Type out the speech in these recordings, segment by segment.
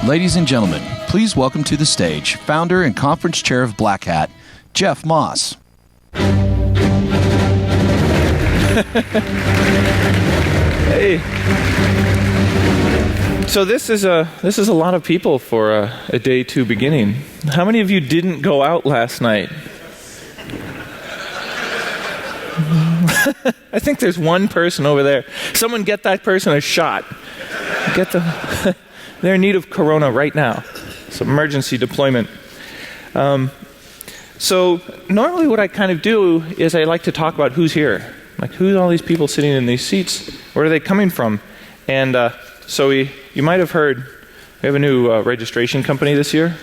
Ladies and gentlemen, please welcome to the stage founder and conference chair of Blackhat, Jeff Moss. Hey. So this is a lot of people for a day two beginning. How many of you didn't go out last night? I think there's one person over there. Someone get that person a shot. They're in need of corona right now. It's emergency deployment. So normally what I kind of do is I like to talk about who's here. Like, who's all these people sitting in these seats? Where are they coming from? And so you might have heard, we have a new registration company this year.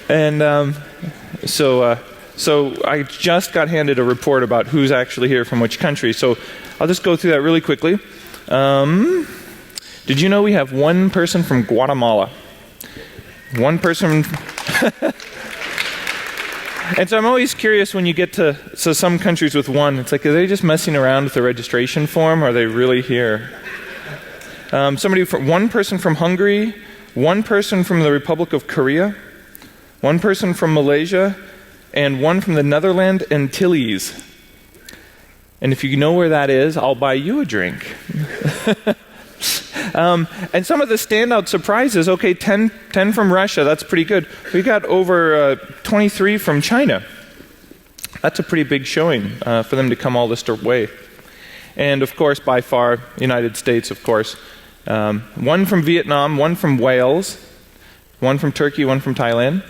And so I just got handed a report about who's actually here from which country. So I'll just go through that really quickly. Did you know we have one person from Guatemala? One person. And so I'm always curious when you get to some countries with one. It's like, are they just messing around with the registration form? Or are they really here? One person from Hungary, one person from the Republic of Korea, one person from Malaysia, and one from the Netherlands Antilles. And if you know where that is, I'll buy you a drink. And some of the standout surprises, okay, 10 from Russia, that's pretty good. We got over 23 from China. That's a pretty big showing for them to come all this way. And of course, by far, United States, of course. One from Vietnam, one from Wales, one from Turkey, one from Thailand.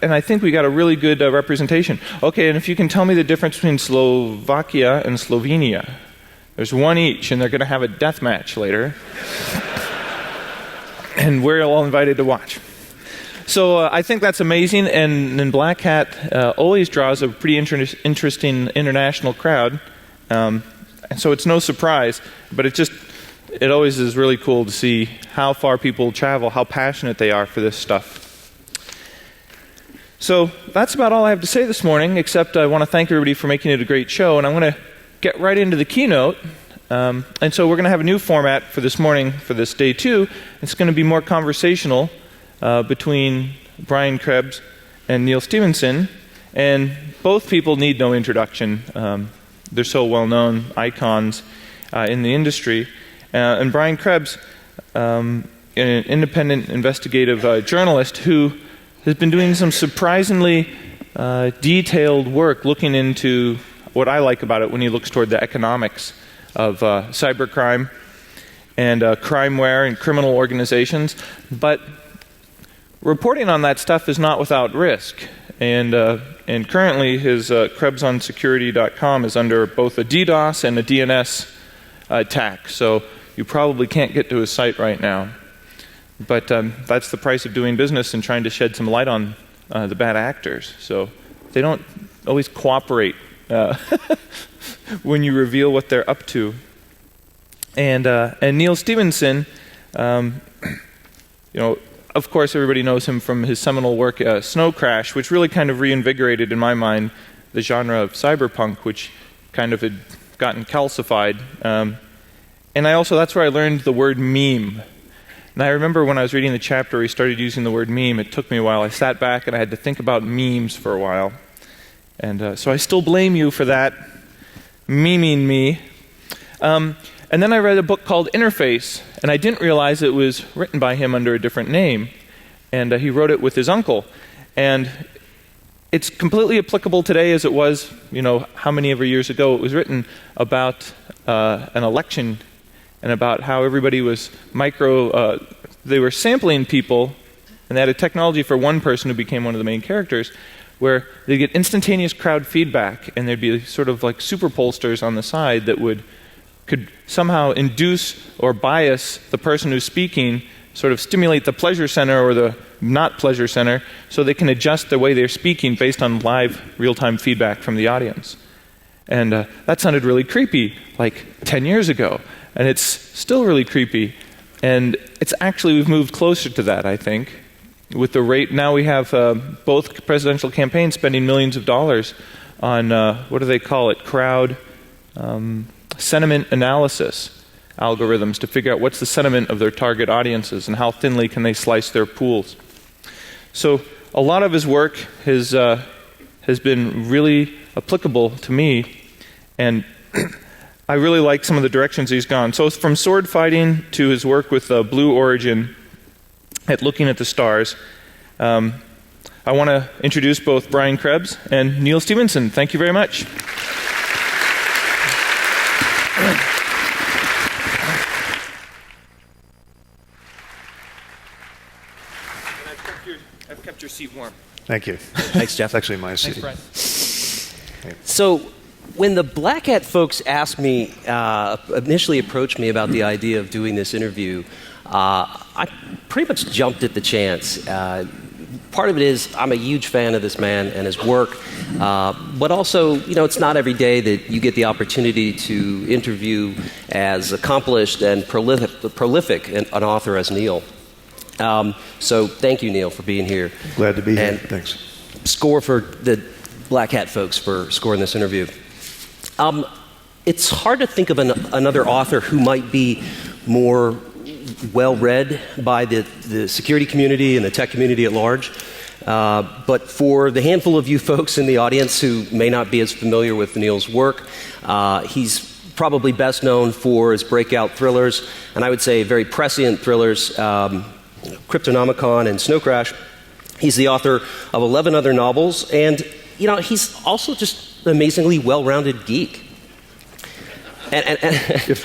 And I think we got a really good representation. Okay, and if you can tell me the difference between Slovakia and Slovenia. There's one each, and they're going to have a death match later. And we're all invited to watch. So I think that's amazing, and Blackhat always draws a pretty interesting international crowd. And so it's no surprise, but it always is really cool to see how far people travel, how passionate they are for this stuff. So that's about all I have to say this morning, except I want to thank everybody for making it a great show, and I'm going to get right into the keynote. And so we're going to have a new format for this morning, for this day two. It's going to be more conversational between Brian Krebs and Neal Stephenson, and both people need no introduction. They're so well-known icons in the industry. And Brian Krebs, an independent investigative journalist who has been doing some surprisingly detailed work looking into what I like about it when he looks toward the economics of cybercrime and crimeware and criminal organizations. But reporting on that stuff is not without risk. And currently his KrebsOnSecurity.com is under both a DDoS and a DNS attack. So you probably can't get to his site right now. But that's the price of doing business and trying to shed some light on the bad actors. So they don't always cooperate when you reveal what they're up to. And Neal Stephenson, of course everybody knows him from his seminal work, Snow Crash, which really kind of reinvigorated in my mind the genre of cyberpunk, which kind of had gotten calcified. And that's where I learned the word meme. And I remember when I was reading the chapter where he started using the word meme, it took me a while. I sat back and I had to think about memes for a while. And so I still blame you for that, memeing me. And then I read a book called Interface, and I didn't realize it was written by him under a different name. And he wrote it with his uncle. And it's completely applicable today as it was, how many ever years ago it was written about an election and about how everybody was they were sampling people, and they had a technology for one person who became one of the main characters, where they get instantaneous crowd feedback, and there'd be sort of like super pollsters on the side that could somehow induce or bias the person who's speaking, sort of stimulate the pleasure center or the not pleasure center, so they can adjust the way they're speaking based on live, real-time feedback from the audience. And that sounded really creepy, like 10 years ago. And it's still really creepy. And we've moved closer to that, I think. With the rate, now we have both presidential campaigns spending millions of dollars on, what do they call it, crowd sentiment analysis. algorithms to figure out what's the sentiment of their target audiences and how thinly can they slice their pools. So a lot of his work has been really applicable to me, and I really like some of the directions he's gone. So from sword fighting to his work with Blue Origin at looking at the stars, I want to introduce both Brian Krebs and Neal Stephenson. Thank you very much. I've kept your seat warm. Thank you. Thanks, Jeff. It's actually my seat. Thanks, Brian. So when the Blackhat folks asked me, initially approached me about the idea of doing this interview, I pretty much jumped at the chance. Part of it is I'm a huge fan of this man and his work, but also, it's not every day that you get the opportunity to interview as accomplished and prolific an author as Neal. So thank you, Neal, for being here. Glad to be here. And Thanks. score for the Blackhat folks for scoring this interview. It's hard to think of another author who might be more well-read by the security community and the tech community at large. But for the handful of you folks in the audience who may not be as familiar with Neal's work, he's probably best known for his breakout thrillers, and I would say very prescient thrillers, Cryptonomicon and Snow Crash. He's the author of 11 other novels, and he's also just an amazingly well-rounded geek. And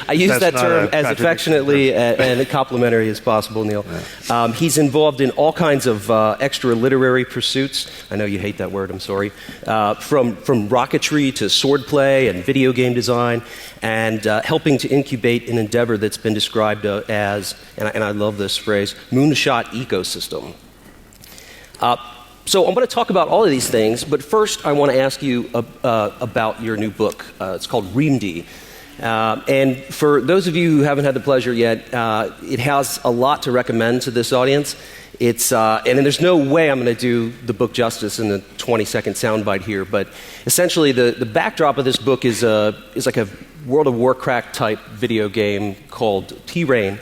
I use that term as affectionately and complimentary as possible, Neal. Yeah. He's involved in all kinds of extra literary pursuits. I know you hate that word, I'm sorry. From rocketry to swordplay and video game design, and helping to incubate an endeavor that's been described as, and I love this phrase, moonshot ecosystem. So I'm going to talk about all of these things, but first I want to ask you about your new book. It's called Reamd. And for those of you who haven't had the pleasure yet, it has a lot to recommend to this audience. And there's no way I'm going to do the book justice in the 20-second soundbite here, but essentially the backdrop of this book is like a World of Warcraft type video game called T-Rain.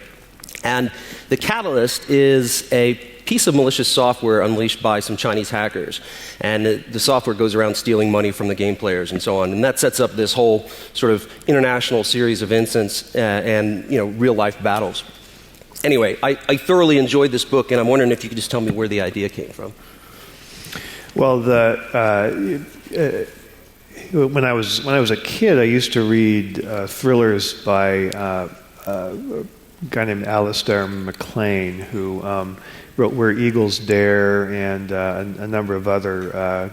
And the catalyst is a piece of malicious software unleashed by some Chinese hackers. And the software goes around stealing money from the game players and so on. And that sets up this whole sort of international series of incidents and real-life battles. Anyway, I thoroughly enjoyed this book, and I'm wondering if you could just tell me where the idea came from. Well, when I was a kid, I used to read thrillers by a guy named Alistair MacLean, who wrote Where Eagles Dare and a number of other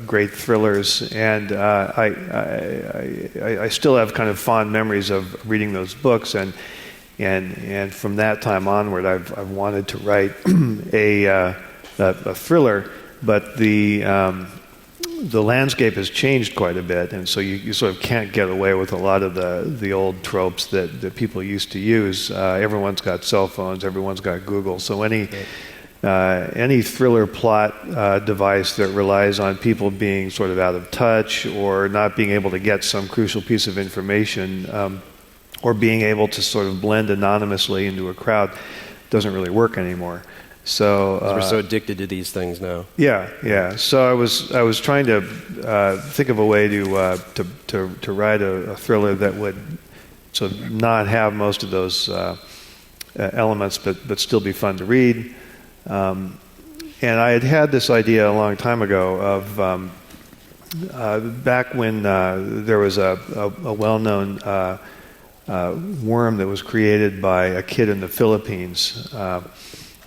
great thrillers. And I still have kind of fond memories of reading those books. And from that time onward, I've wanted to write a thriller, but the landscape has changed quite a bit, and so you sort of can't get away with a lot of the old tropes that people used to use. Everyone's got cell phones, everyone's got Google, so any thriller plot device that relies on people being sort of out of touch or not being able to get some crucial piece of information or being able to sort of blend anonymously into a crowd doesn't really work anymore. So we're so addicted to these things now. Yeah. So I was trying to think of a way to write a thriller that would sort of not have most of those elements, but still be fun to read. And I had this idea a long time ago of back when there was a well-known worm that was created by a kid in the Philippines.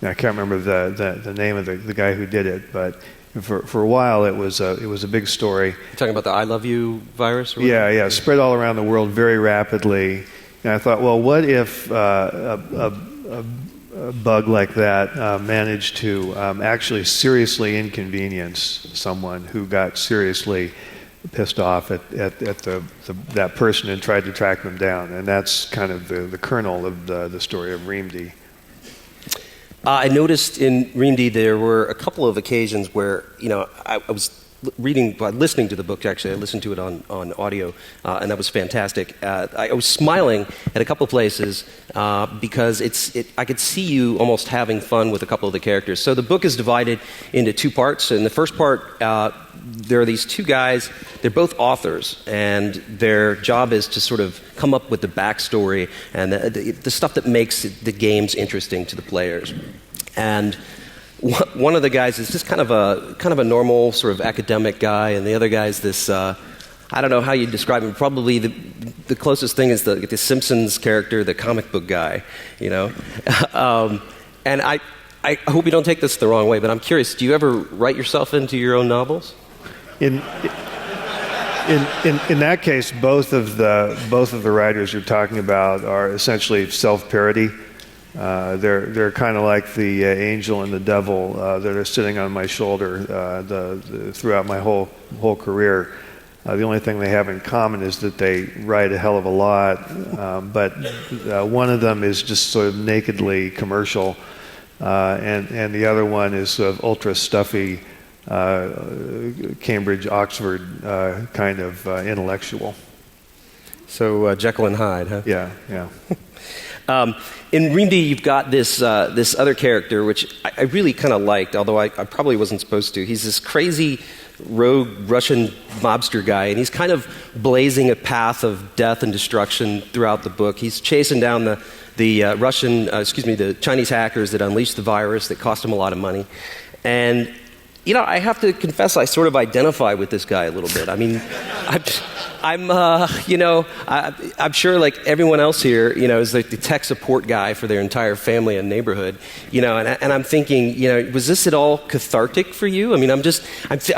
I can't remember the name of the guy who did it, but for a while it was a big story. You're talking about the I Love You virus? Or yeah, spread all around the world very rapidly. And I thought, well, what if a bug like that managed to actually seriously inconvenience someone who got seriously pissed off at that person and tried to track them down? And that's kind of the kernel of the story of Reamd. I noticed in Reamd there were a couple of occasions where I was listening to the book, actually. I listened to it on audio, and that was fantastic. I was smiling at a couple places because I could see you almost having fun with a couple of the characters. So the book is divided into two parts. In the first part, there are these two guys. They're both authors, and their job is to sort of come up with the backstory and the stuff that makes the games interesting to the players. And one of the guys is just kind of a normal sort of academic guy, and the other guy is this. I don't know how you describe him. Probably the closest thing is the Simpsons character, the comic book guy, you know. And I hope you don't take this the wrong way, but I'm curious. Do you ever write yourself into your own novels? In that case, both of the writers you're talking about are essentially self-parody. They're kind of like the angel and the devil that are sitting on my shoulder throughout my whole career. The only thing they have in common is that they write a hell of a lot, but one of them is just sort of nakedly commercial, and the other one is sort of ultra stuffy, Cambridge, Oxford kind of intellectual. So Jekyll and Hyde, huh? Yeah. In Reamdy, you've got this other character, which I really kind of liked, although I probably wasn't supposed to. He's this crazy rogue Russian mobster guy, and he's kind of blazing a path of death and destruction throughout the book. He's chasing down the Chinese hackers that unleashed the virus that cost him a lot of money. And you know, I have to confess, I sort of identify with this guy a little bit. I mean, I'm sure, like everyone else here, you know, is like the tech support guy for their entire family and neighborhood, you know. And I'm thinking, you know, was this at all cathartic for you? I mean, I'm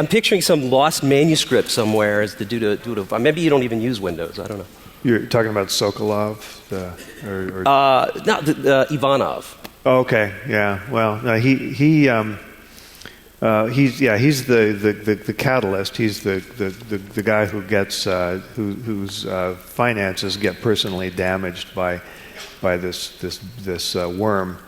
picturing some lost manuscript somewhere as due to maybe you don't even use Windows. I don't know. You're talking about Sokolov, Ivanov. Oh, okay, yeah. Well, no, he's the catalyst. He's the guy who gets whose finances get personally damaged by this worm,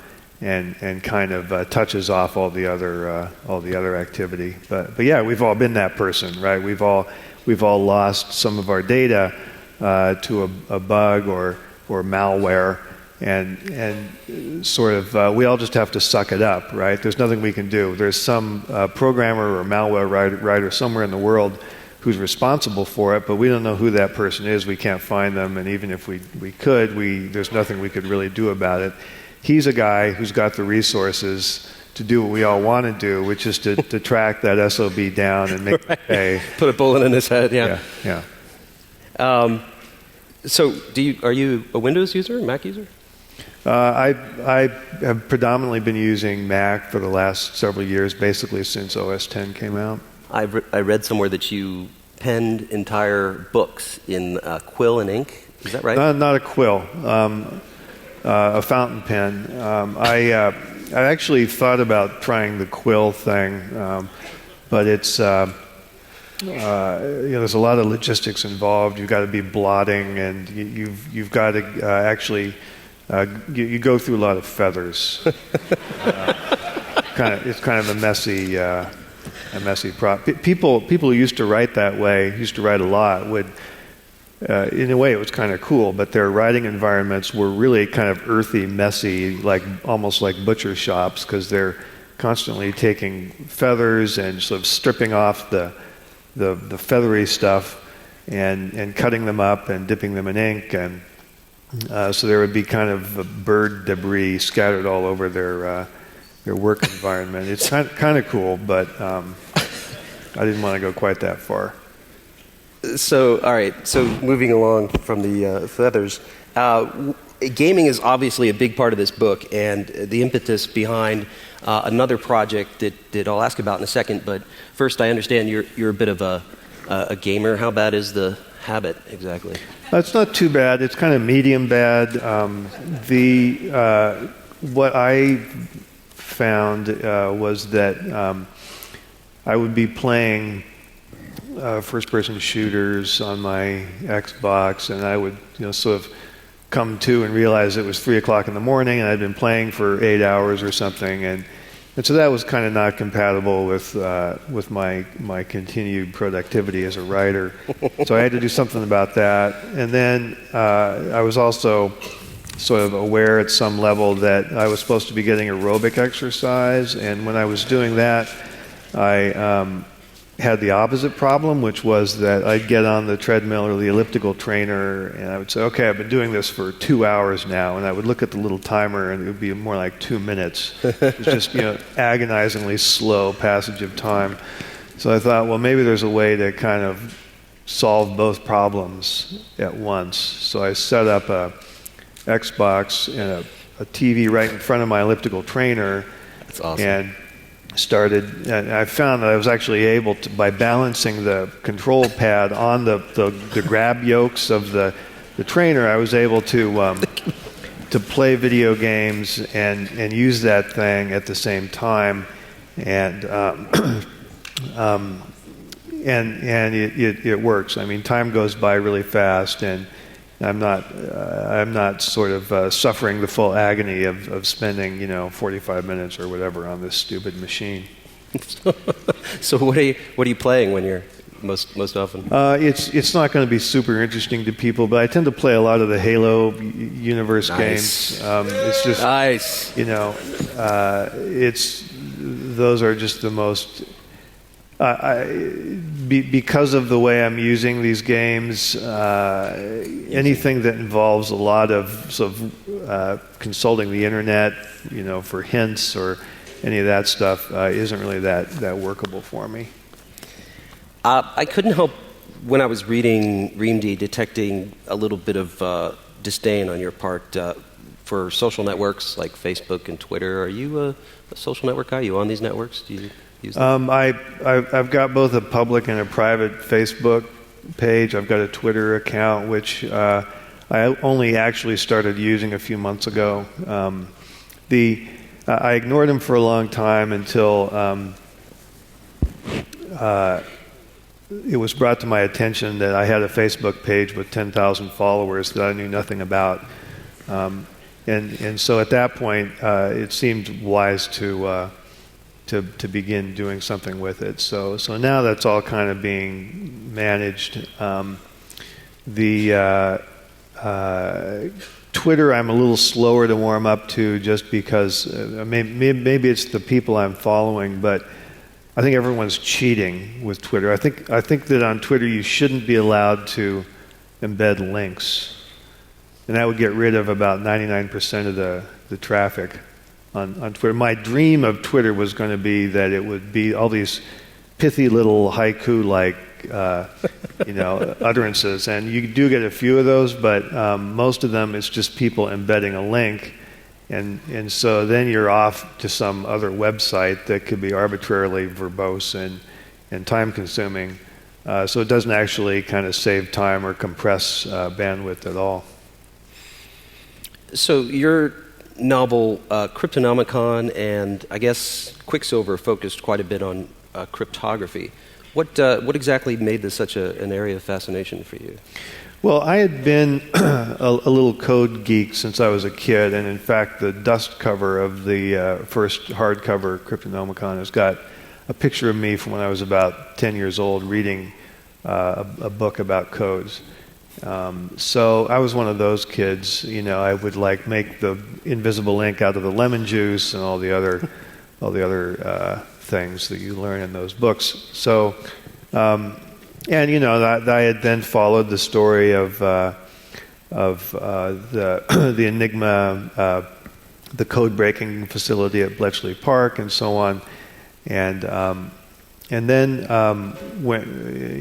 and kind of touches off all the other activity. But yeah, we've all been that person, right? We've all lost some of our data to a bug or malware. And sort of, we all just have to suck it up, right? There's nothing we can do. There's some programmer or malware writer somewhere in the world who's responsible for it, but we don't know who that person is. We can't find them, and even if we could, there's nothing we could really do about it. He's a guy who's got the resources to do what we all want to do, which is to track that SOB down and make it pay. Put a bullet in his head, yeah. So, are you a Windows user, Mac user? I have predominantly been using Mac for the last several years, basically since OS X came out. I read somewhere that you penned entire books in quill and ink. Is that right? Not a quill, a fountain pen. I actually thought about trying the quill thing, but it's there's a lot of logistics involved. You've got to be blotting, and you've got to actually. You go through a lot of feathers. It's kind of a messy process. People who used to write that way, used to write a lot, would, in a way, it was kind of cool. But their writing environments were really kind of earthy, messy, almost like butcher shops, because they're constantly taking feathers and sort of stripping off the feathery stuff and cutting them up and dipping them in ink and. So there would be kind of bird debris scattered all over their work environment. It's kind of cool, but I didn't want to go quite that far. So, all right. So moving along from the feathers, gaming is obviously a big part of this book, and the impetus behind another project that I'll ask about in a second. But first, I understand you're a bit of a gamer. How bad is the habit exactly? It's not too bad. It's kind of medium bad. What I found was that I would be playing first-person shooters on my Xbox, and I would sort of come to and realize it was 3 o'clock in the morning, and I'd been playing for 8 hours or something, And so that was kind of not compatible with my continued productivity as a writer. So I had to do something about that. And then I was also sort of aware at some level that I was supposed to be getting aerobic exercise. And when I was doing that, I had the opposite problem, which was that I'd get on the treadmill or the elliptical trainer, and I would say, okay, I've been doing this for 2 hours now, and I would look at the little timer, and it would be more like 2 minutes. It was just, agonizingly slow passage of time. So I thought, well, maybe there's a way to kind of solve both problems at once. So I set up a Xbox and a TV right in front of my elliptical trainer. That's awesome. And I found that I was actually able to, by balancing the control pad on the grab yokes of the trainer, I was able to play video games and use that thing at the same time, and it works. I mean, time goes by really fast, and I'm not sort of suffering the full agony of spending 45 minutes or whatever on this stupid machine. So what are you playing when you're most often? It's not going to be super interesting to people, but I tend to play a lot of the Halo universe games. It's just nice. Those are just the most. Because of the way I'm using these games, anything that involves a lot of sort of consulting the internet, for hints or any of that stuff, isn't really that workable for me. I couldn't help, when I was reading REAMD, detecting a little bit of disdain on your part for social networks like Facebook and Twitter. Are you a social network guy? Are you on these networks? Do you use them? I've got both a public and a private Facebook page. I've got a Twitter account, which I only actually started using a few months ago. I ignored them for a long time until it was brought to my attention that I had a Facebook page with 10,000 followers that I knew nothing about. And so at that point, it seemed wise to begin doing something with it. So now that's all kind of being managed. Twitter I'm a little slower to warm up to, just because maybe it's the people I'm following, but I think everyone's cheating with Twitter. I think that on Twitter you shouldn't be allowed to embed links, and that would get rid of about 99% of the traffic on Twitter. My dream of Twitter was going to be that it would be all these pithy little haiku-like utterances, and you do get a few of those, but most of them it's just people embedding a link, and so then you're off to some other website that could be arbitrarily verbose and time-consuming, so it doesn't actually kind of save time or compress bandwidth at all. So your novel Cryptonomicon and I guess Quicksilver focused quite a bit on cryptography. What exactly made this such an area of fascination for you? Well, I had been a little code geek since I was a kid, and in fact, the dust cover of the first hardcover Cryptonomicon has got a picture of me from when I was about 10 years old reading a book about codes. So I was one of those kids. I would make the invisible ink out of the lemon juice and all the other things that you learn in those books. So, I had then followed the story of the Enigma, the code breaking facility at Bletchley Park, and so on, and then when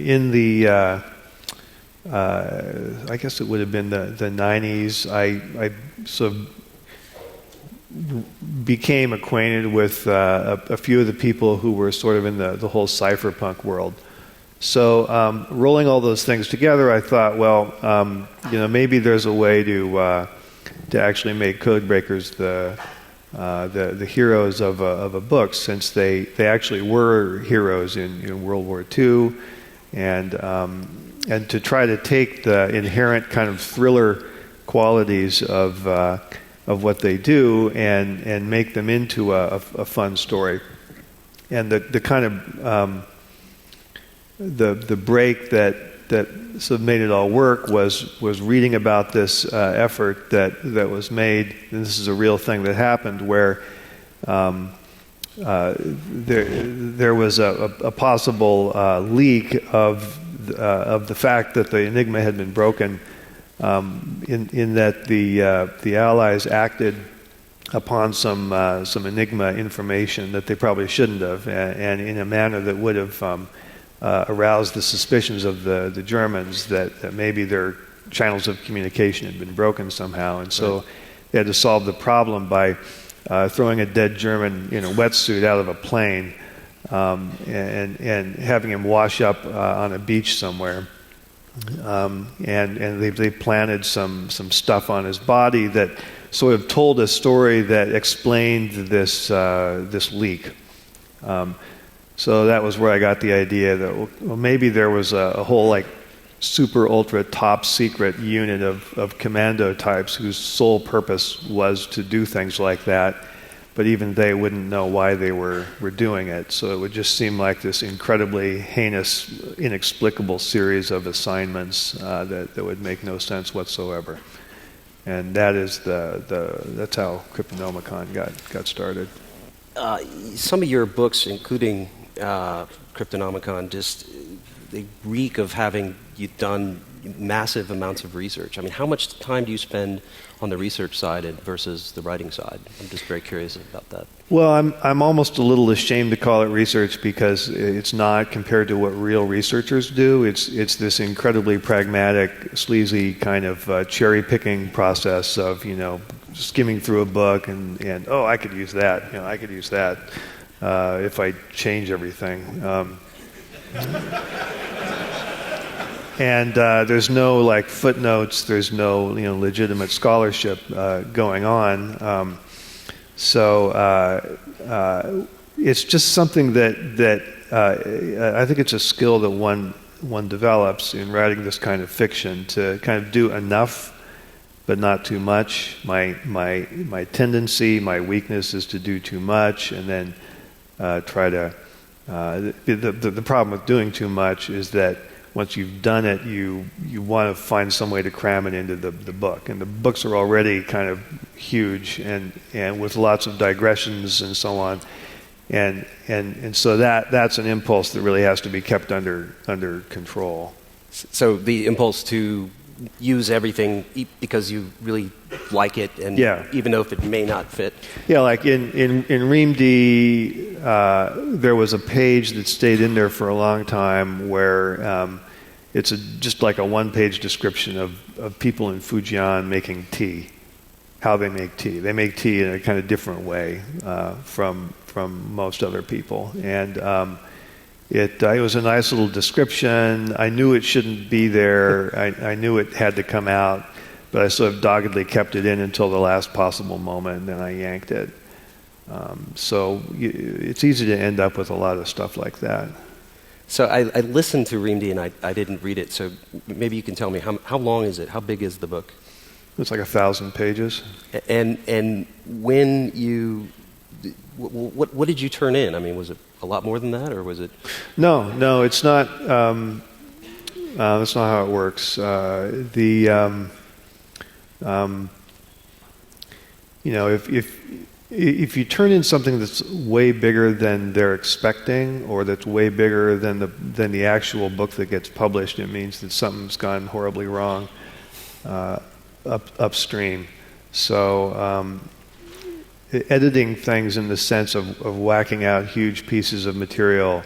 in the I guess it would have been the 90s, I sort of became acquainted with a few of the people who were sort of in the whole cypherpunk world. So rolling all those things together, I thought, well, maybe there's a way to actually make code breakers the heroes of a book, since they actually were heroes in World War II, and to try to take the inherent kind of thriller qualities of what they do and make them into a fun story. And the kind of the break that sort of made it all work was reading about this effort that was made, and this is a real thing that happened, where there was a possible leak of the fact that the Enigma had been broken, in that the Allies acted upon some Enigma information that they probably shouldn't have, and in a manner that would have aroused the suspicions of the Germans that maybe their channels of communication had been broken somehow, and so they had to solve the problem by throwing a dead German in a wetsuit out of a plane, and having him wash up on a beach somewhere. And they planted some stuff on his body that sort of told a story that explained this leak. So that was where I got the idea that, well, maybe there was a whole like super ultra top secret unit of commando types whose sole purpose was to do things like that, but even they wouldn't know why they were doing it. So it would just seem like this incredibly heinous, inexplicable series of assignments that would make no sense whatsoever. And that is that's how Cryptonomicon got started. Some of your books, including Cryptonomicon, they reek of having you done massive amounts of research. I mean, how much time do you spend on the research side versus the writing side? I'm just very curious about that. Well, I'm almost a little ashamed to call it research because it's not compared to what real researchers do. It's this incredibly pragmatic, sleazy kind of cherry-picking process of, skimming through a book and oh, I could use that. I could use that if I change everything. And there's no like footnotes. There's no legitimate scholarship going on. So it's just something that I think it's a skill that one develops in writing this kind of fiction, to kind of do enough but not too much. My tendency, my weakness is to do too much and then try to. The problem with doing too much is that once you've done it, you want to find some way to cram it into the book. And the books are already kind of huge and with lots of digressions and so on. And so that's an impulse that really has to be kept under control. So the impulse to use everything because you really like it, and even though if it may not fit. Yeah, like in ReamD, there was a page that stayed in there for a long time where it's just like a one-page description of people in Fujian making tea, how they make tea. They make tea in a kind of different way from most other people, and it was a nice little description. I knew it shouldn't be there. I knew it had to come out, but I sort of doggedly kept it in until the last possible moment, and then I yanked it. So it's easy to end up with a lot of stuff like that. So I listened to ReamD, and I didn't read it, so maybe you can tell me, how long is it? How big is the book? It's like 1,000 pages. And when you... What did you turn in? I mean, was it a lot more than that, or was it? No, it's not. That's not how it works. If you turn in something that's way bigger than they're expecting, or that's way bigger than the actual book that gets published, it means that something's gone horribly wrong upstream. So. Editing things in the sense of whacking out huge pieces of material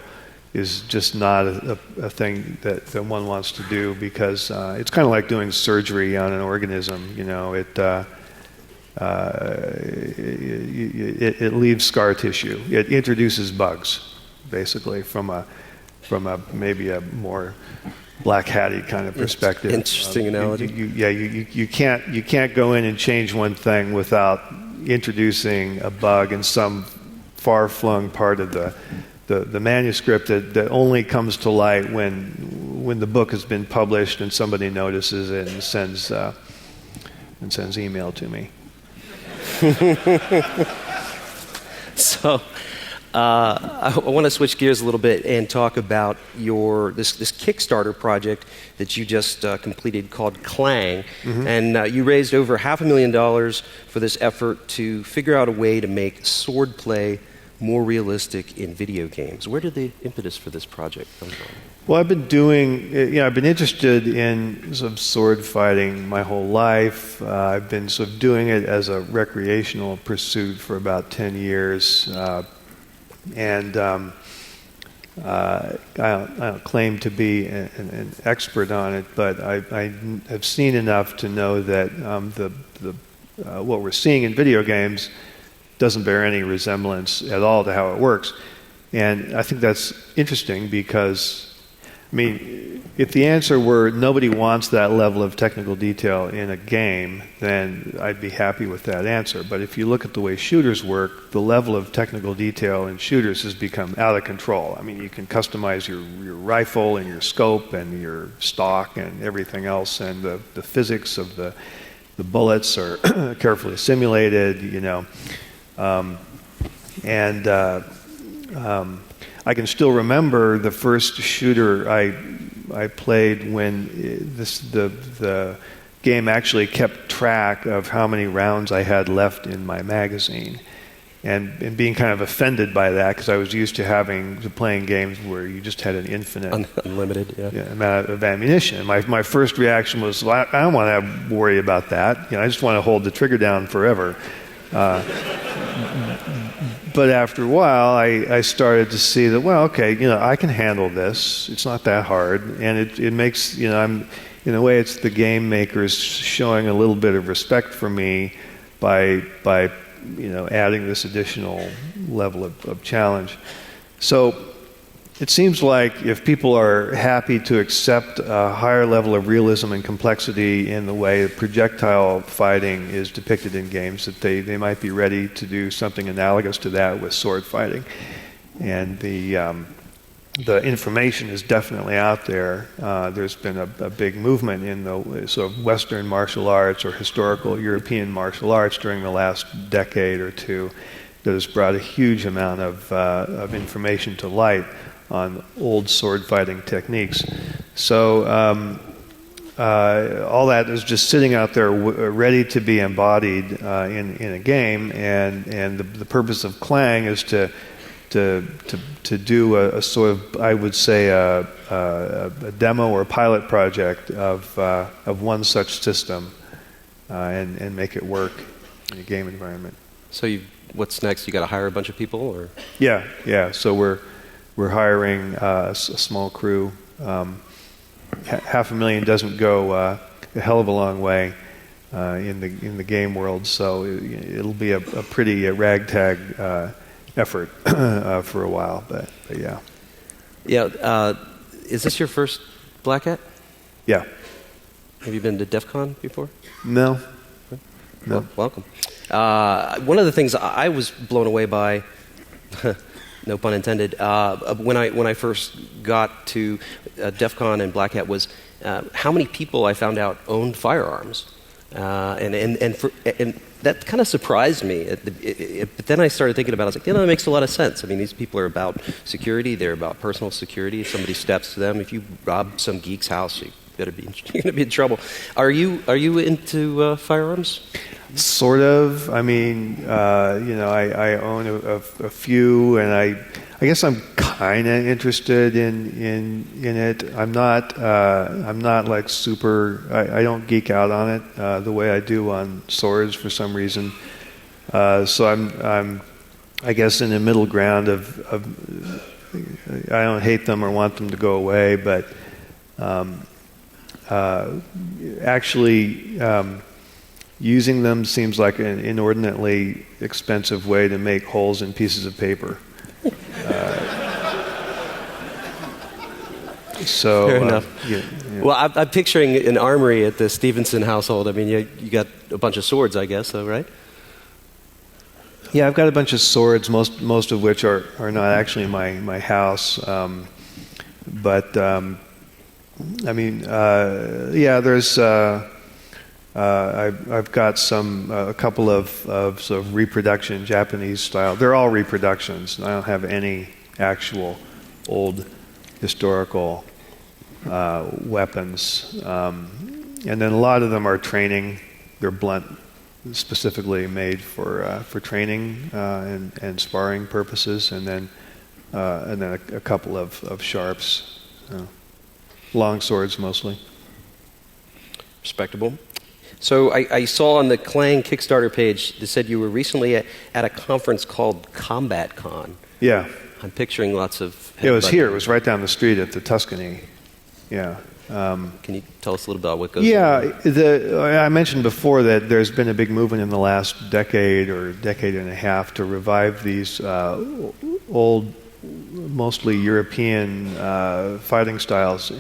is just not a thing that one wants to do, because it's kind of like doing surgery on an organism. It leaves scar tissue. It introduces bugs, basically, from a maybe a more Blackhat-y kind of perspective. Interesting analogy. You can't go in and change one thing without introducing a bug in some far-flung part of the manuscript that only comes to light when the book has been published and somebody notices it and sends email to me. So I want to switch gears a little bit and talk about this Kickstarter project that you just completed called Clang. Mm-hmm. And you raised over $500,000 for this effort to figure out a way to make sword play more realistic in video games. Where did the impetus for this project come from? Well, I've been I've been interested in sort of sword fighting my whole life. I've been sort of doing it as a recreational pursuit for about 10 years. I don't claim to be an expert on it, but I have seen enough to know that what we're seeing in video games doesn't bear any resemblance at all to how it works. And I think that's interesting because, I mean, if the answer were nobody wants that level of technical detail in a game, then I'd be happy with that answer. But if you look at the way shooters work, the level of technical detail in shooters has become out of control. I mean, you can customize your rifle and your scope and your stock and everything else, and the physics of the bullets are carefully simulated, you know. I can still remember the first shooter I played when the game actually kept track of how many rounds I had left in my magazine, and being kind of offended by that because I was used to playing games where you just had an infinite, unlimited amount of ammunition. My first reaction was, well, I don't want to worry about that. You know, I just want to hold the trigger down forever. But after a while, I started to see that, well, okay, you know, I can handle this. It's not that hard, and it makes, you know, in a way, it's the game makers showing a little bit of respect for me by you know, adding this additional level of challenge. So it seems like if people are happy to accept a higher level of realism and complexity in the way projectile fighting is depicted in games, that they might be ready to do something analogous to that with sword fighting. And the information is definitely out there. There's been a big movement in the sort of Western martial arts or historical European martial arts during the last decade or two that has brought a huge amount of information to light on old sword fighting techniques. So all that is just sitting out there ready to be embodied in a game, and the purpose of Clang is to do a sort of, I would say, a demo or pilot project of one such system and make it work in a game environment. So what's next? You got to hire a bunch of people, or? Yeah. So we're hiring a small crew. $500,000 doesn't go a hell of a long way in the game world, so it'll be a pretty ragtag effort for a while, but yeah. Yeah. Is this your first Blackhat? Yeah. Have you been to DEF CON before? No. Well, welcome. One of the things I was blown away by, no pun intended, when I first got to DEF CON and Blackhat was how many people I found out owned firearms. And that kind of surprised me. But then I started thinking about it. I was like, that makes a lot of sense. I mean, these people are about security. They're about personal security. If somebody steps to them, if you rob some geek's house, you're going to be in trouble. Are you into firearms? Sort of. I mean, I own a few, and I guess I'm kind of interested in it. I'm not like super. I don't geek out on it the way I do on swords for some reason. So I'm I guess in the middle ground of I don't hate them or want them to go away, but actually. Using them seems like an inordinately expensive way to make holes in pieces of paper. Fair enough. Yeah. Well, I'm picturing an armory at the Stephenson household. I mean, you got a bunch of swords, I guess, though, right? Yeah, I've got a bunch of swords, most of which are not actually in my house. But I mean, there's. I've got a couple of sort of reproduction Japanese style. They're all reproductions. I don't have any actual old historical weapons. And then a lot of them are training. They're blunt, specifically made for training and sparring purposes. And then a couple of sharps, long swords mostly. Respectable. So I saw on the Clang Kickstarter page that said you were recently at a conference called Combat Con. Yeah. I'm picturing lots of... It was here. It was right down the street at the Tuscany. Yeah. Can you tell us a little about what goes on? Yeah. I mentioned before that there's been a big movement in the last decade or decade and a half to revive these old, mostly European fighting styles.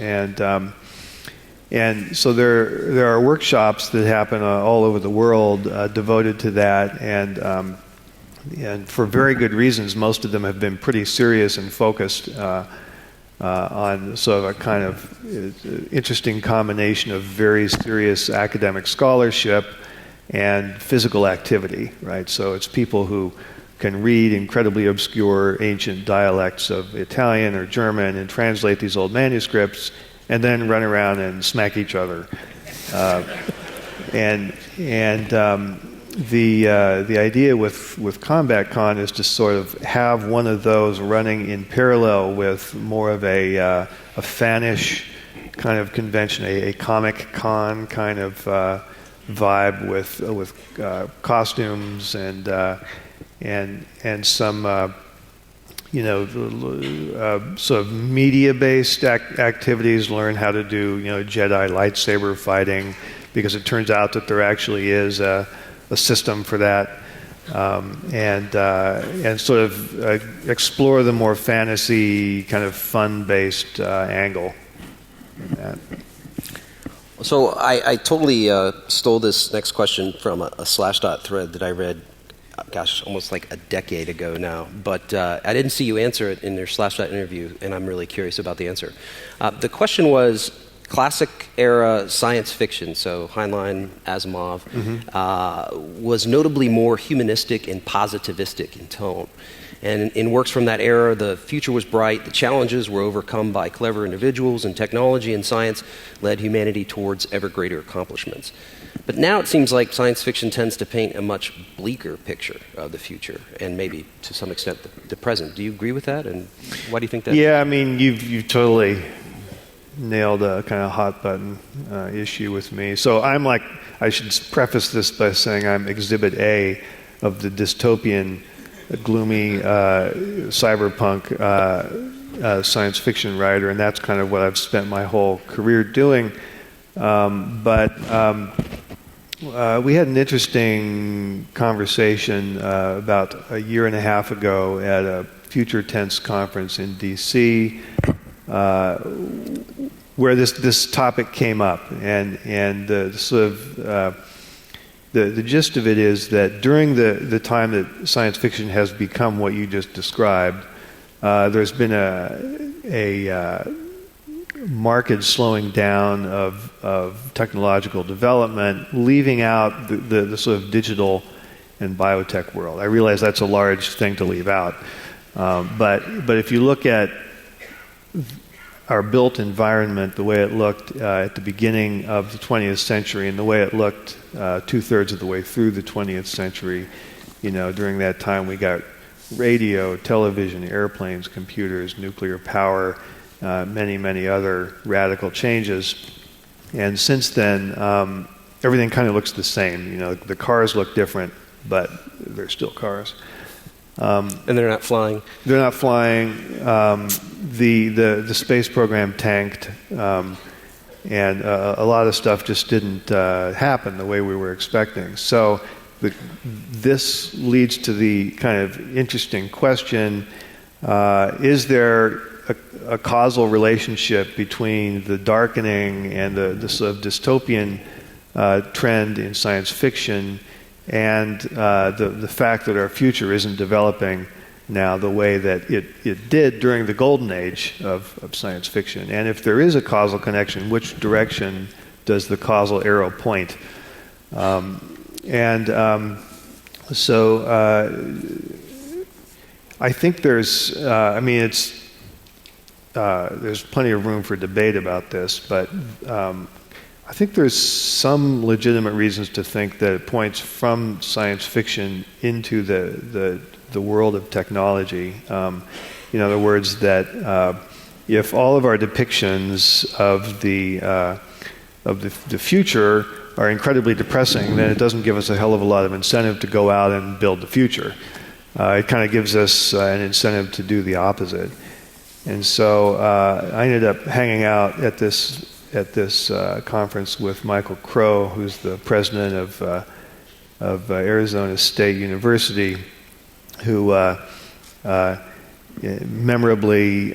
And so there are workshops that happen all over the world devoted to that, and for very good reasons. Most of them have been pretty serious and focused on sort of a kind of interesting combination of very serious academic scholarship and physical activity, right? So it's people who can read incredibly obscure ancient dialects of Italian or German and translate these old manuscripts and then run around and smack each other. The idea with Combat Con is to sort of have one of those running in parallel with more of a fanish kind of convention, a comic con kind of vibe with costumes and some sort of media-based activities. Learn how to do Jedi lightsaber fighting, because it turns out that there actually is a system for that, and sort of explore the more fantasy kind of fun-based angle. So I totally stole this next question from a Slashdot thread that I read, almost like a decade ago now. But I didn't see you answer it in your Slashdot interview, and I'm really curious about the answer. The question was classic era science fiction, so Heinlein, Asimov, was notably more humanistic and positivistic in tone. And in works from that era, the future was bright, the challenges were overcome by clever individuals, and technology and science led humanity towards ever greater accomplishments. But now it seems like science fiction tends to paint a much bleaker picture of the future, and maybe to some extent the present. Do you agree with that, and why do you think that? Yeah, I mean, you've totally nailed a kind of hot button issue with me. So I should preface this by saying I'm Exhibit A of the dystopian, gloomy cyberpunk science fiction writer, and that's kind of what I've spent my whole career doing. But we had an interesting conversation about a year and a half ago at a Future Tense conference in D.C., where this topic came up, and the sort of the gist of it is that during the time that science fiction has become what you just described, there's been a marked slowing down of technological development, leaving out the sort of digital and biotech world. I realize that's a large thing to leave out, but if you look at our built environment, the way it looked at the beginning of the 20th century and the way it looked two-thirds of the way through the 20th century, during that time we got radio, television, airplanes, computers, nuclear power, many, many other radical changes. And since then, everything kind of looks the same. The cars look different, but they're still cars. And they're not flying? They're not flying. The space program tanked, and a lot of stuff just didn't happen the way we were expecting. So this leads to the kind of interesting question, is there a causal relationship between the darkening and the sort of dystopian trend in science fiction and the fact that our future isn't developing now the way that it did during the golden age of science fiction? And if there is a causal connection, which direction does the causal arrow point? I think there's, there's plenty of room for debate about this, but I think there's some legitimate reasons to think that it points from science fiction into the world of technology. In other words, that if all of our depictions of the future are incredibly depressing, then it doesn't give us a hell of a lot of incentive to go out and build the future. It kind of gives us an incentive to do the opposite. And so I ended up hanging out at this conference with Michael Crow, who's the president of Arizona State University, who memorably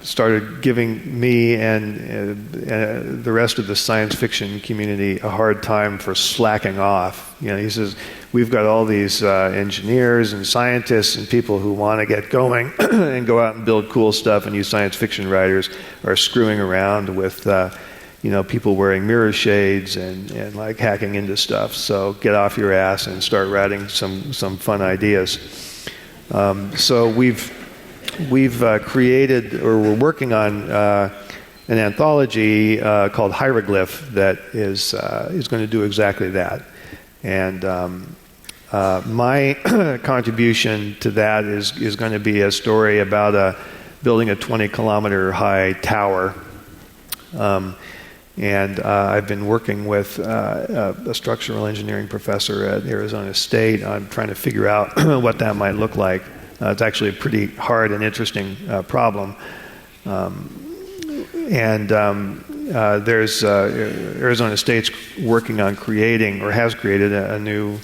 started giving me and the rest of the science fiction community a hard time for slacking off. He says, we've got all these engineers and scientists and people who want to get going and go out and build cool stuff, and you science fiction writers are screwing around with people wearing mirror shades and like hacking into stuff. So get off your ass and start writing some fun ideas. So we've created, or we're working on an anthology called Hieroglyph that is going to do exactly that. And my contribution to that is going to be a story about building a 20-kilometer high tower. And I've been working with a structural engineering professor at Arizona State on trying to figure out what that might look like. It's actually a pretty hard and interesting problem. There's Arizona State's working on creating, or has created, a new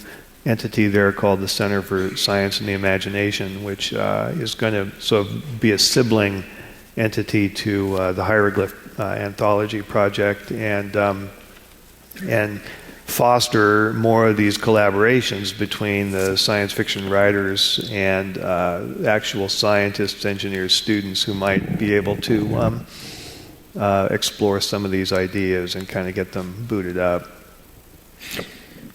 entity there called the Center for Science and the Imagination, which is going to sort of be a sibling entity to the Hieroglyph anthology project, and foster more of these collaborations between the science fiction writers and actual scientists, engineers, students who might be able to explore some of these ideas and kind of get them booted up.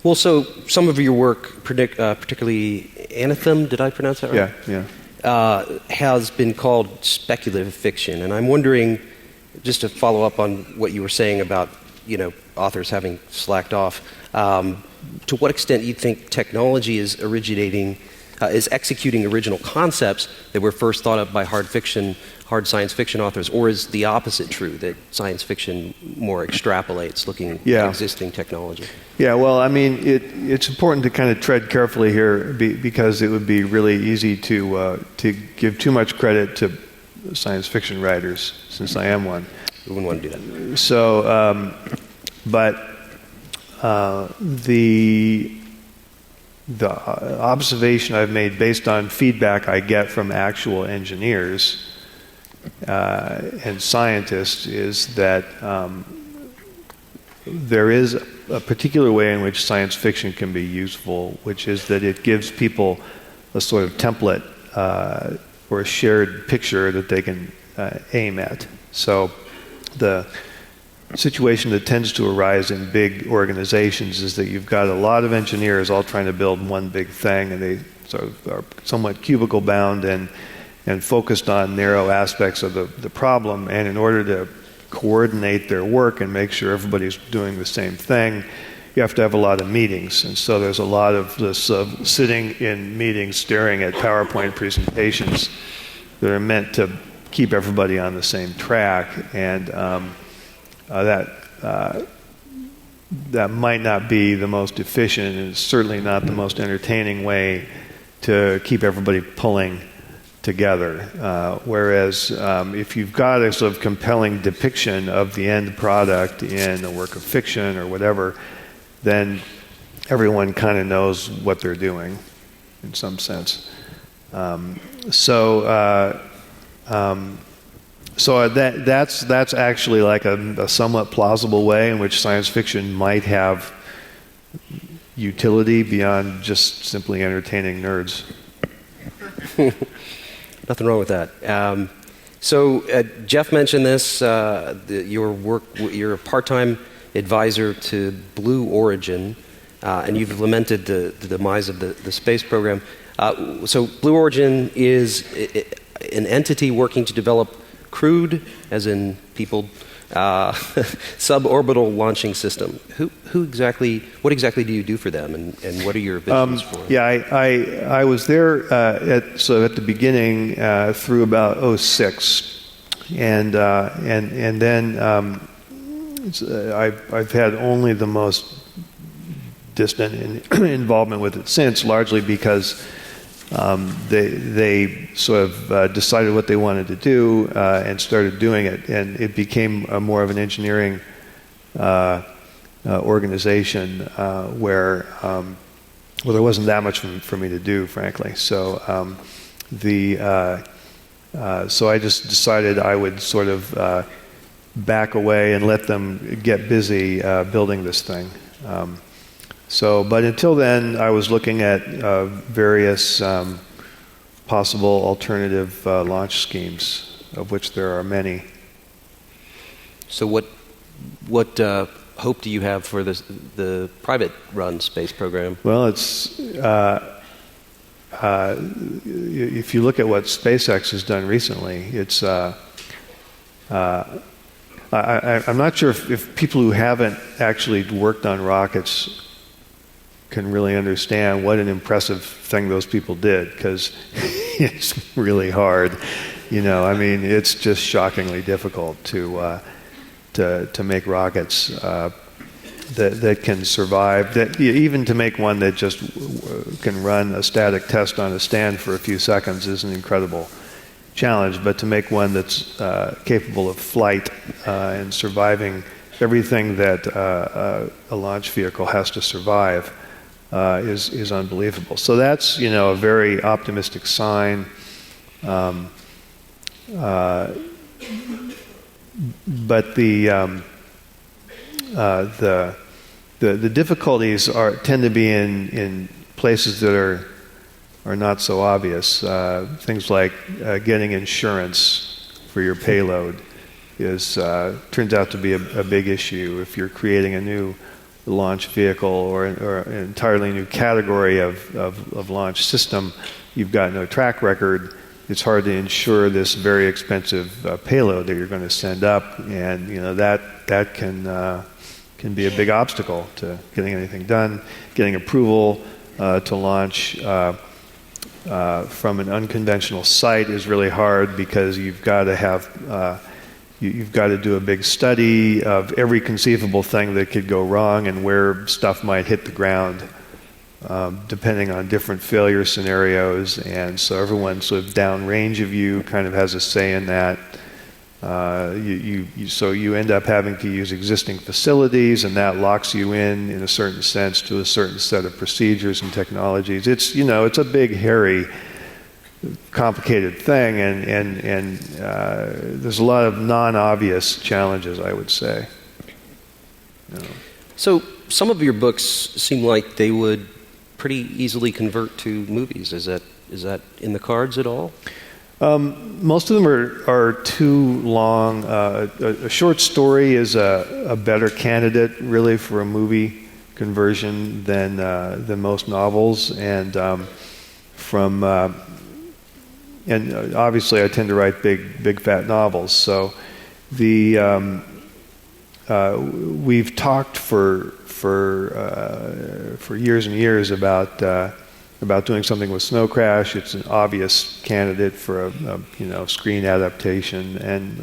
Well, so some of your work, particularly Anathem, did I pronounce that right? Yeah. Has been called speculative fiction, and I'm wondering, just to follow up on what you were saying about authors having slacked off, to what extent you think technology is executing original concepts that were first thought up by hard science fiction authors, or is the opposite true, that science fiction more extrapolates looking at existing technology? Yeah, well, it's important to kind of tread carefully here because it would be really easy to give too much credit to science fiction writers, since I am one. We wouldn't want to do that. So, the observation I've made based on feedback I get from actual engineers and scientists is that there is a particular way in which science fiction can be useful, which is that it gives people a sort of template or a shared picture that they can aim at. So the situation that tends to arise in big organizations is that you've got a lot of engineers all trying to build one big thing, and they sort of are somewhat cubicle bound and focused on narrow aspects of the problem. And in order to coordinate their work and make sure everybody's doing the same thing, you have to have a lot of meetings. And so there's a lot of this sitting in meetings staring at PowerPoint presentations that are meant to keep everybody on the same track, and that might not be the most efficient, and it's certainly not the most entertaining way to keep everybody pulling together. Whereas if you've got a sort of compelling depiction of the end product in a work of fiction or whatever, then everyone kind of knows what they're doing in some sense. So that's actually like a somewhat plausible way in which science fiction might have utility beyond just simply entertaining nerds. Nothing wrong with that. So Jeff mentioned this. You're a part-time advisor to Blue Origin. and you've lamented the demise of the space program. So Blue Origin is an entity working to develop crewed, as in people, suborbital launching system. What exactly do you do for them, and what are your visions for them? Yeah, I was there at the beginning through about 2006, and then I've had only the most distant involvement with it since, largely because they sort of decided what they wanted to do and started doing it, and it became more of an engineering organization where there wasn't that much for me to do, frankly. So so I just decided I would sort of back away and let them get busy building this thing. But until then, I was looking at various possible alternative launch schemes, of which there are many. So what hope do you have for the private-run space program? Well, it's if you look at what SpaceX has done recently, it's I'm not sure if people who haven't actually worked on rockets can really understand what an impressive thing those people did, because it's really hard. I mean, it's just shockingly difficult to make rockets that can survive. That even to make one that just can run a static test on a stand for a few seconds is an incredible challenge. But to make one that's capable of flight and surviving everything that a launch vehicle has to survive is unbelievable. So that's a very optimistic sign. But the difficulties tend to be in places that are not so obvious. Things like getting insurance for your payload turns out to be a big issue if you're creating a new launch vehicle or an entirely new category of launch system. You've got no track record. It's hard to insure this very expensive payload that you're going to send up, and that can be a big obstacle to getting anything done. Getting approval to launch from an unconventional site is really hard, because you've got to have you've got to do a big study of every conceivable thing that could go wrong and where stuff might hit the ground, depending on different failure scenarios. And so everyone sort of downrange of you kind of has a say in that. So you end up having to use existing facilities, and that locks you in a certain sense to a certain set of procedures and technologies. It's it's a big, hairy, complicated thing, and there's a lot of non-obvious challenges, I would say. So some of your books seem like they would pretty easily convert to movies. Is that in the cards at all? Most of them are too long. A short story is a better candidate, really, for a movie conversion than most novels, and and obviously I tend to write big fat novels. So we've talked for years and years about doing something with Snow Crash. It's an obvious candidate for a screen adaptation, and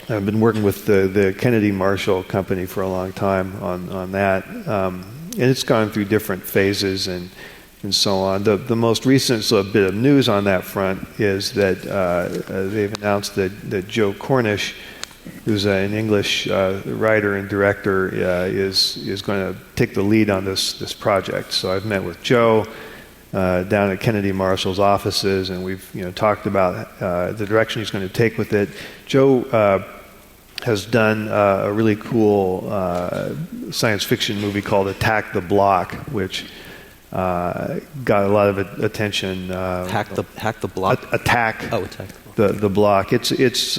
I've been working with the Kennedy Marshall Company for a long time on that, and it's gone through different phases and so on. The most recent bit of news on that front is that they've announced that Joe Cornish, who's an English writer and director, is going to take the lead on this project. So I've met with Joe down at Kennedy Marshall's offices, and we've talked about the direction he's going to take with it. Joe has done a really cool science fiction movie called Attack the Block, which got a lot of attention. Hack the block. Attack. Oh, Attack the block. It's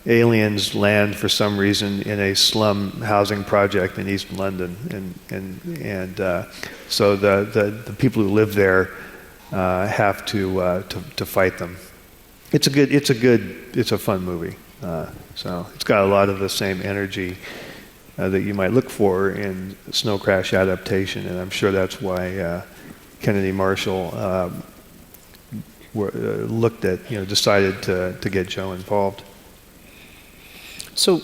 aliens land for some reason in a slum housing project in East London, and so the people who live there have to fight them. It's a fun movie. So it's got a lot of the same energy that you might look for in snow crash adaptation, and I'm sure that's why Kennedy Marshall decided to get Joe involved. So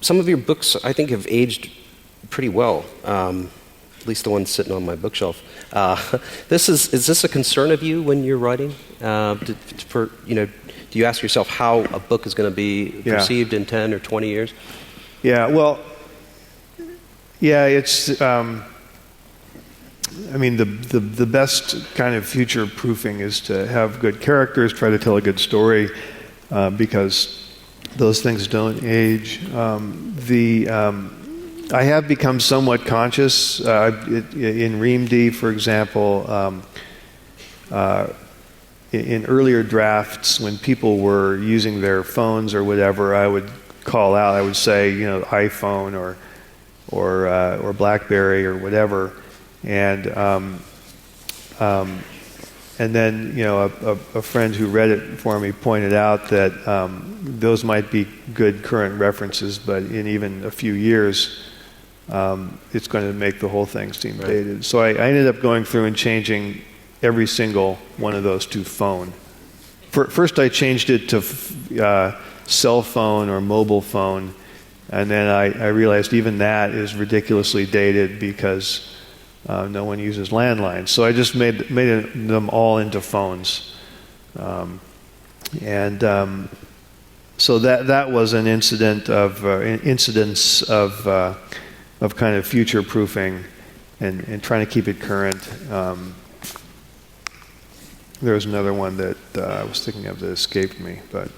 some of your books, I think, have aged pretty well. At least the one sitting on my bookshelf. Is this a concern of you when you're writing? Do you ask yourself how a book is going to be perceived in 10 or 20 years? Yeah, well, it's. The best kind of future proofing is to have good characters, try to tell a good story, because those things don't age. I have become somewhat conscious in REAMD, for example. In earlier drafts, when people were using their phones or whatever, I would call out. I would say, iPhone or BlackBerry or whatever, and then a friend who read it for me pointed out that those might be good current references, but in even a few years, it's going to make the whole thing seem dated. So I ended up going through and changing every single one of those to phone. First I changed it to cell phone or mobile phone, and then I realized even that is ridiculously dated because no one uses landlines. So I just made them all into phones. So that was an incidence of kind of future proofing and trying to keep it current. There was another one that I was thinking of that escaped me, but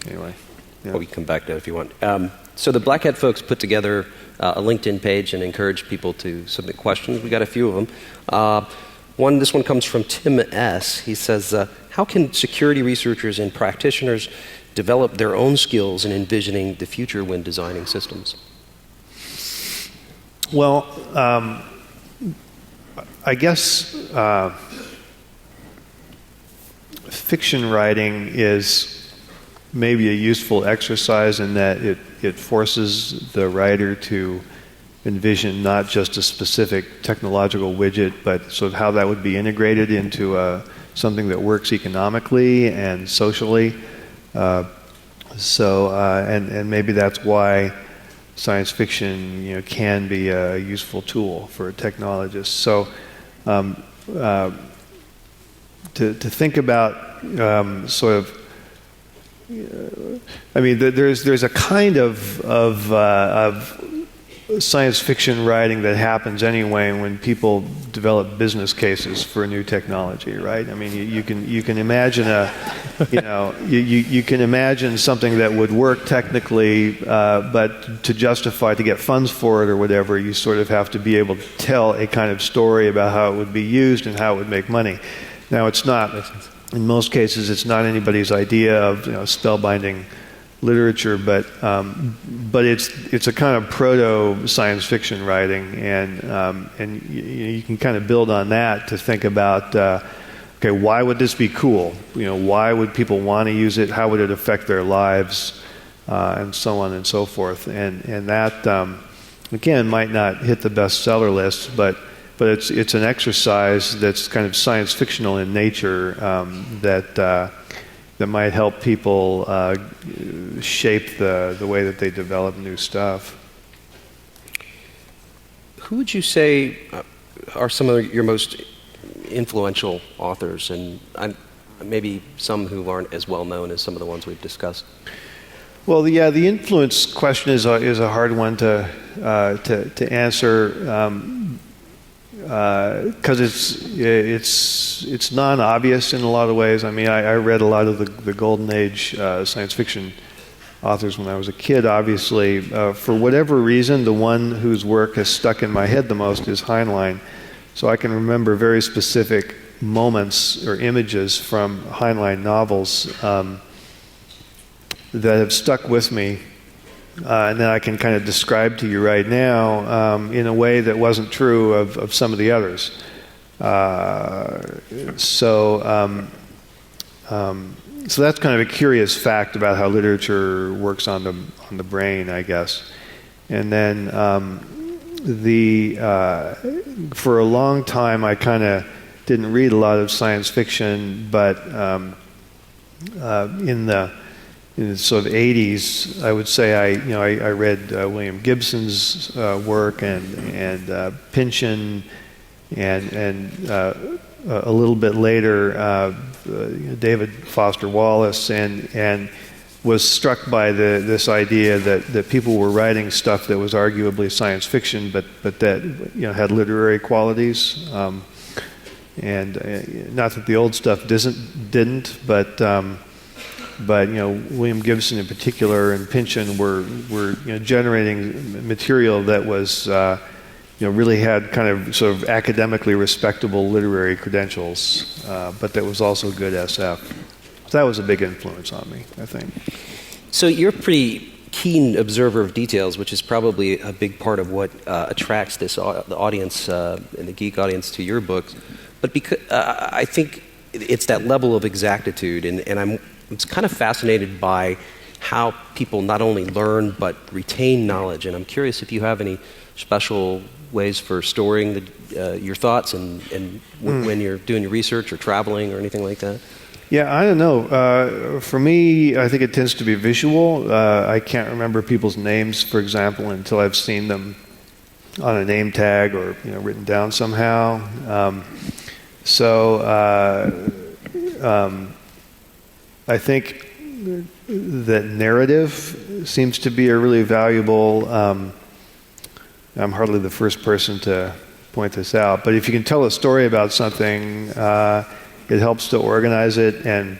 anyway. Yeah. Well, we can come back to that if you want. So the Blackhat folks put together a LinkedIn page and encourage people to submit questions. We got a few of them. This one comes from Tim S. He says, how can security researchers and practitioners develop their own skills in envisioning the future when designing systems? Well, I guess fiction writing is maybe a useful exercise in that it forces the writer to envision not just a specific technological widget, but sort of how that would be integrated into something that works economically and socially. And maybe that's why science fiction, can be a useful tool for technologists. So, to think about there's a kind of science fiction writing that happens anyway when people develop business cases for a new technology, right? I mean, you can imagine you can imagine something that would work technically, but to get funds for it or whatever, you sort of have to be able to tell a kind of story about how it would be used and how it would make money. Now, it's not. In most cases, it's not anybody's idea of spellbinding literature, but it's a kind of proto science fiction writing, and you can kind of build on that to think about okay, why would this be cool? Why would people want to use it? How would it affect their lives, and so on and so forth. And that again might not hit the bestseller list, but it's an exercise that's kind of science fictional in nature, that might help people shape the way that they develop new stuff. Who would you say are some of your most influential authors, and maybe some who aren't as well known as some of the ones we've discussed? Well, the influence question is a hard one to answer. Because it's non-obvious in a lot of ways. I mean, I read a lot of the Golden Age science fiction authors when I was a kid, obviously. For whatever reason, the one whose work has stuck in my head the most is Heinlein. So I can remember very specific moments or images from Heinlein novels. that have stuck with me, and that I can kind of describe to you right now in a way that wasn't true of some of the others. So that's kind of a curious fact about how literature works on the brain, I guess. And then for a long time, I kind of didn't read a lot of science fiction, but in the sort of 80s, I would say I read William Gibson's work and Pynchon, and a little bit later David Foster Wallace, and was struck by this idea that people were writing stuff that was arguably science fiction, but that had literary qualities. And not that the old stuff didn't, but William Gibson in particular and Pynchon were generating material that was really had kind of sort of academically respectable literary credentials, but that was also good SF. So that was a big influence on me, I think. So you're a pretty keen observer of details, which is probably a big part of what attracts the audience and the geek audience to your books. But because I think it's that level of exactitude, and I'm kind of fascinated by how people not only learn but retain knowledge. And I'm curious if you have any special ways for storing your thoughts and when you're doing your research or traveling or anything like that. Yeah, I don't know. For me, I think it tends to be visual. I can't remember people's names, for example, until I've seen them on a name tag or written down somehow. I think that narrative seems to be a really valuable. I'm hardly the first person to point this out, but if you can tell a story about something, it helps to organize it and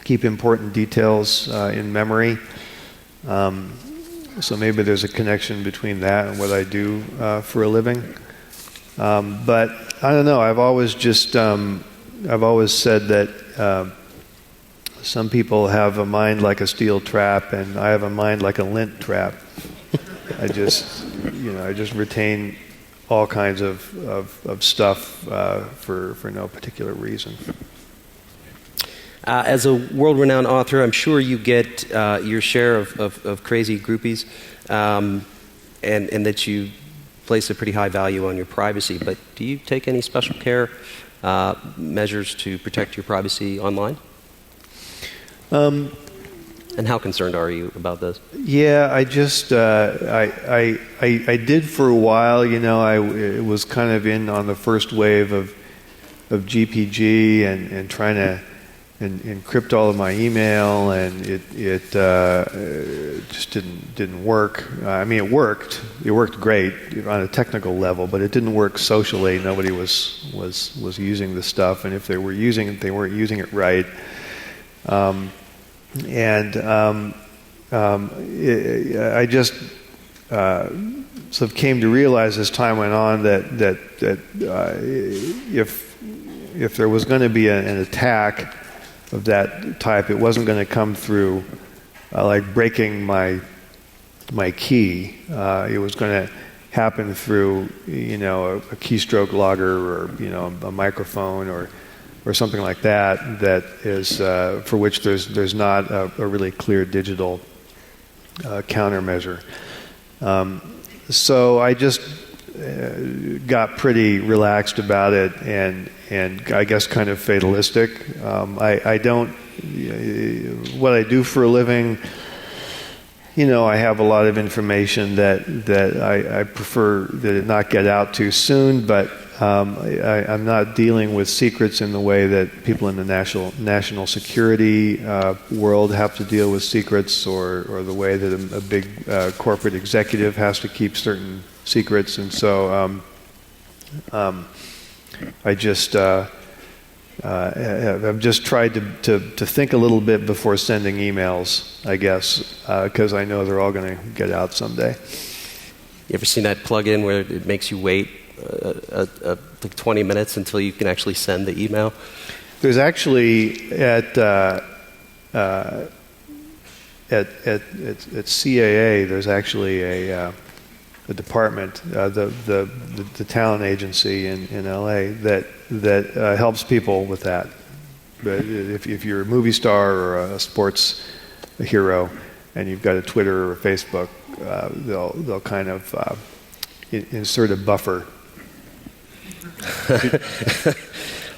keep important details in memory. So maybe there's a connection between that and what I do for a living. But I don't know. I've always said that some people have a mind like a steel trap, and I have a mind like a lint trap. I just retain all kinds of stuff for no particular reason. As a world-renowned author, I'm sure you get your share of crazy groupies, and that you place a pretty high value on your privacy. But do you take any special care measures to protect your privacy online? And how concerned are you about this? Yeah, I just I did for a while. It was kind of in on the first wave of GPG and trying to encrypt all of my email, and it just didn't work. I mean, it worked great on a technical level, but it didn't work socially. Nobody was using the stuff, and if they were using it, they weren't using it right. I just sort of came to realize as time went on that if there was going to be an attack of that type, it wasn't going to come through like breaking my key. It was going to happen through a keystroke logger or a microphone or something like that is for which there's not a really clear digital countermeasure. So I just got pretty relaxed about it and I guess kind of fatalistic. I don't. What I do for a living, I have a lot of information that I prefer that it not get out too soon, but I'm not dealing with secrets in the way that people in the national security world have to deal with secrets, or the way that a big corporate executive has to keep certain secrets. And so I've just tried to think a little bit before sending emails, I guess, because I know they're all going to get out someday. You ever seen that plug-in where it makes you wait like 20 minutes until you can actually send the email? There's actually at CAA, there's actually a department, the talent agency in LA that helps people with that. But if you're a movie star or a sports hero, and you've got a Twitter or a Facebook, they'll kind of insert a buffer.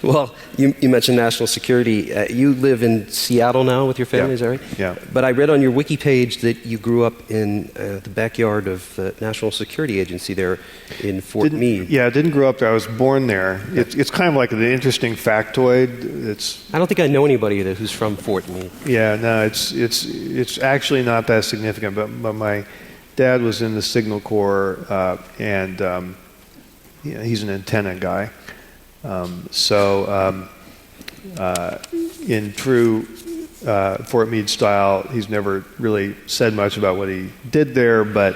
Well, you mentioned national security. You live in Seattle now with your family, is that right? Yeah. But I read on your wiki page that you grew up in the backyard of the National Security Agency there in Fort Meade. Yeah, I didn't grow up there. I was born there. It's kind of like an interesting factoid. I don't think I know anybody who's from Fort Meade. Yeah, no, it's actually not that significant. But my dad was in the Signal Corps, and he's an antenna guy. In true Fort Meade style, he's never really said much about what he did there, but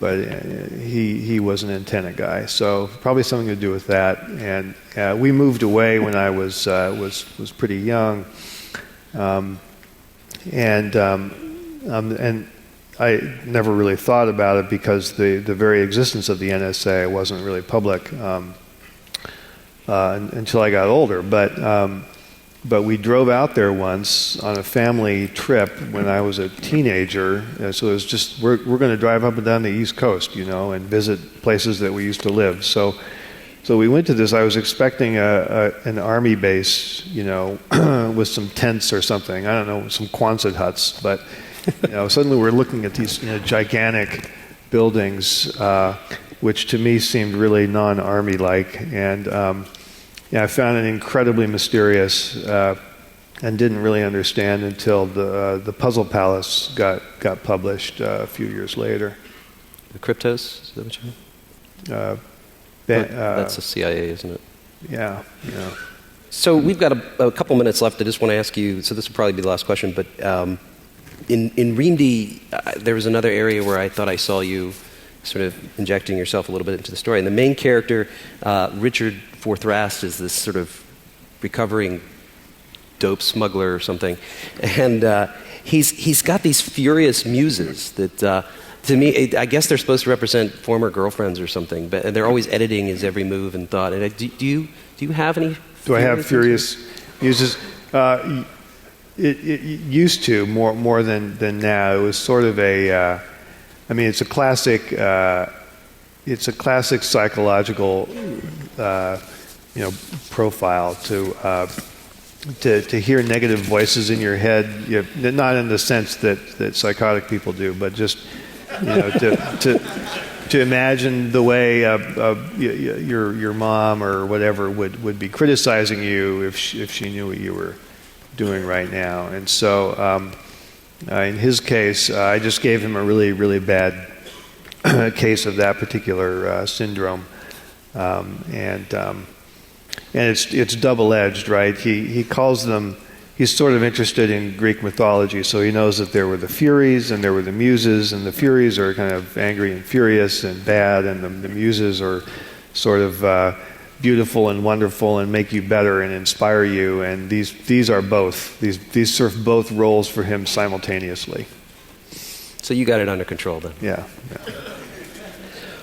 he was an antenna guy, so probably something to do with that. And we moved away when I was pretty young, and I never really thought about it because the very existence of the NSA wasn't really public. Until I got older, but we drove out there once on a family trip when I was a teenager. So it was just we're going to drive up and down the East Coast, and visit places that we used to live. So we went to this. I was expecting an army base, with some tents or something. I don't know, some Quonset huts, but suddenly we're looking at these gigantic buildings, which to me seemed really non-army-like, and I found it incredibly mysterious, and didn't really understand until the Puzzle Palace got published a few years later. The Cryptos, is that what you mean? That's the CIA, isn't it? Yeah. So we've got a couple minutes left. I just want to ask you, so this will probably be the last question, but in REAMD, there was another area where I thought I saw you sort of injecting yourself a little bit into the story. And the main character, Richard Forthrast, is this sort of recovering dope smuggler or something. And he's got these furious muses that, to me, I guess they're supposed to represent former girlfriends or something, but they're always editing his every move and thought. And do you have any? Do I have furious muses? It used to more than now. It was sort of a. It's a classic. It's a classic psychological, profile to hear negative voices in your head. Not in the sense that psychotic people do, but just to imagine the way your mom or whatever would be criticizing you if she knew what you were doing right now. And so. In his case, I just gave him a really, really bad case of that particular syndrome, and it's double-edged, right? He calls them. He's sort of interested in Greek mythology, so he knows that there were the Furies and there were the Muses, and the Furies are kind of angry and furious and bad, and the Muses are sort of beautiful and wonderful and make you better and inspire you, and these are both. These serve both roles for him simultaneously. So you got it under control then. Yeah.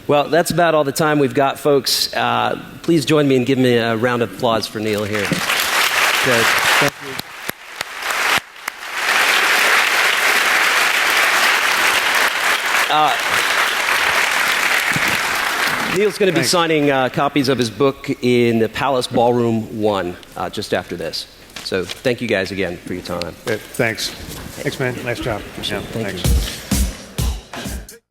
Well, that's about all the time we've got, folks. Please join me in giving me a round of applause for Neal here. Good. Thank you. Neal's going to be signing copies of his book in the Palace Ballroom 1 just after this. So thank you guys again for your time. Thanks. Thanks, man. Nice job. Thank you.